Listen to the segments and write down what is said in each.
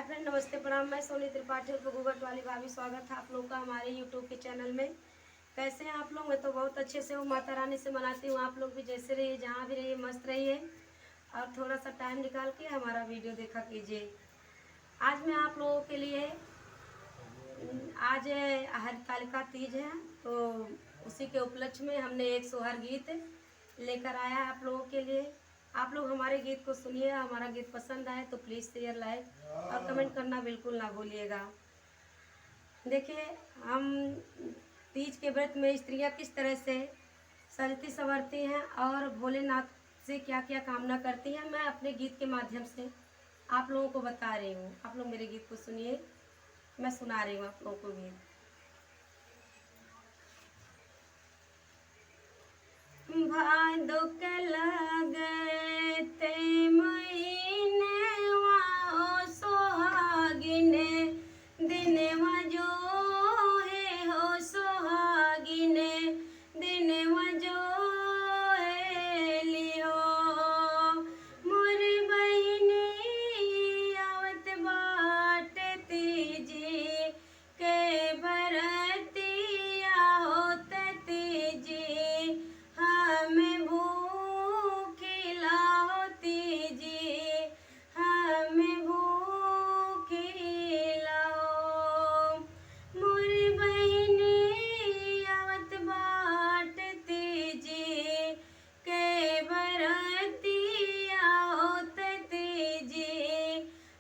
Friend, नमस्ते प्रणाम। मैं सोनी त्रिपाठी और घूघट वाली भाभी, स्वागत है आप लोग का हमारे यूट्यूब के चैनल में। कैसे हैं आप लोग? मैं तो बहुत अच्छे से हूँ, माता रानी से मनाती हूँ। आप लोग भी जैसे रहिए, जहाँ भी रहिए, मस्त रहिए और थोड़ा सा टाइम निकाल के हमारा वीडियो देखा कीजिए। आज मैं आप लोगों के लिए आज हरतालिका तीज है, तो उसी के उपलक्ष्य में हमने एक सोहर गीत लेकर आया है आप लोगों के लिए। आप लोग हमारे गीत को सुनिए। हमारा गीत पसंद आए तो प्लीज़ शेयर, लाइक और कमेंट करना बिल्कुल ना भूलिएगा। देखिए, हम तीज के व्रत में स्त्रियां किस तरह से सजती संवरती हैं और भोलेनाथ से क्या क्या कामना करती हैं, मैं अपने गीत के माध्यम से आप लोगों को बता रही हूँ। आप लोग मेरे गीत को सुनिए, मैं सुना रही हूँ आप लोगों को गीत। भादो के लगे ते महीनेवा ओ सोहागिने, दिनवा जो है हो सोहागिने, दिनवा जो है लियो। मोरी बहिनी आवत बाट तीजी के बरतिया होत तीजी, हमें भूखिला होती जी, हमें भूखिला हो। मोरी बहिनी आवत बाट तीजी के बरतिया होत तीजी,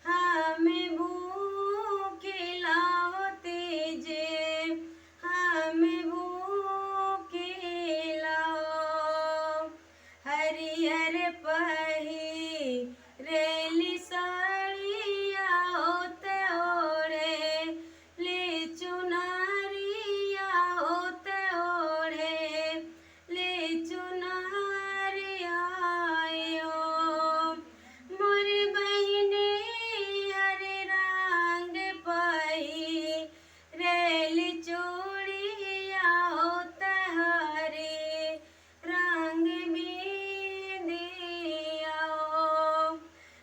हमें भूखिला होती जी, हमें भूखिला हो। हरियर पही रेली साड़िया होत ओढ़े, ले चुनरिया होत ओढ़े, ले चुनरिया हो। मोरी बहिनी हरे रंग पही रेली चूड़िया होत हरे रंग बिंदिया हो।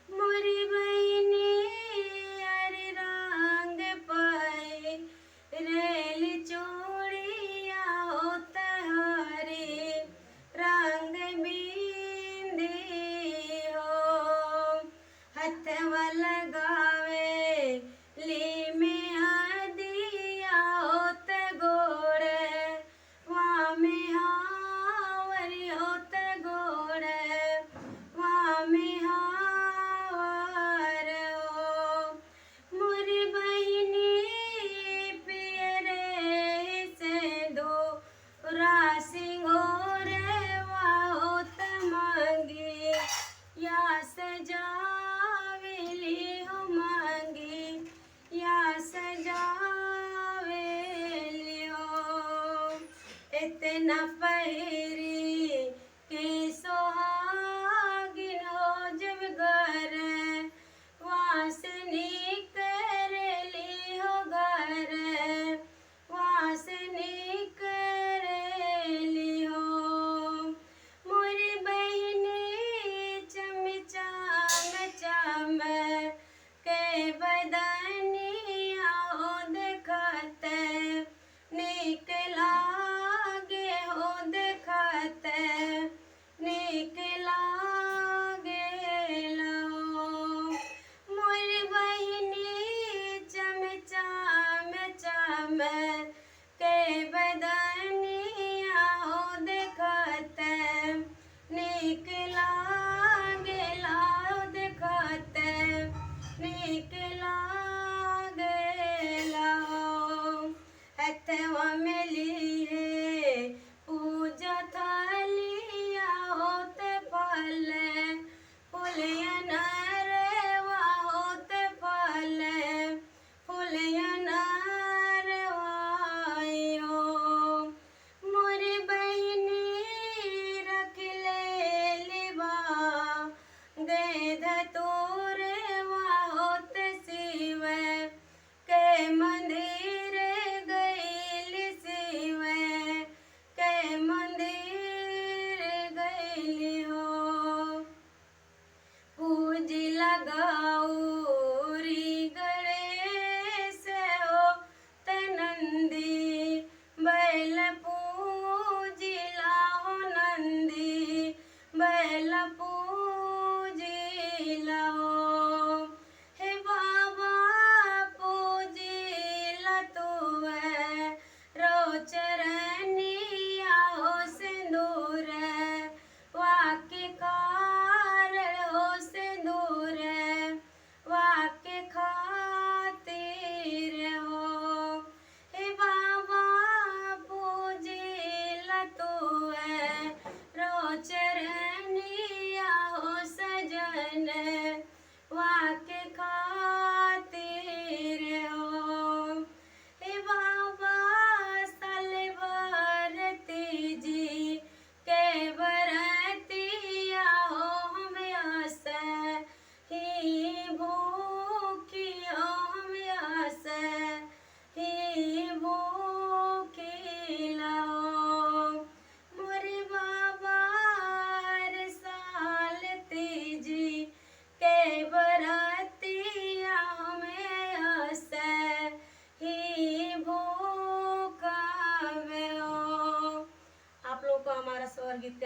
मोरी बहिनी हरे रंग पही रेली चूड़िया होत हरे रंग बिंदी हो। हथवा लगावे ली में हदिया होत गोड़े, वहाँ में हावरी होत गोड़े, वहाँ में हावर हो। मोरी बहिनी पियरे से दो रासिंगोरे होत मांगी, या सजावेली हो मांगी, या सजावेली हो। इतना पहिरी कि सोहागिन हो जब घर, वासनी करेली हो घर, वासनी करेली हो। मोरी बहिनी चमचाम चम के बदनिया हो देखते, निक लागे हो देखते,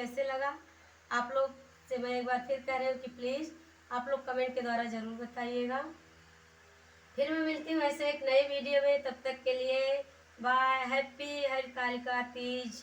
कैसे लगा आप लोग से मैं एक बार फिर कह रही हूँ कि प्लीज़ आप लोग कमेंट के द्वारा ज़रूर बताइएगा। फिर मैं मिलती हूँ ऐसे एक नई वीडियो में, तब तक के लिए बाय। हैप्पी हरितालिका तीज।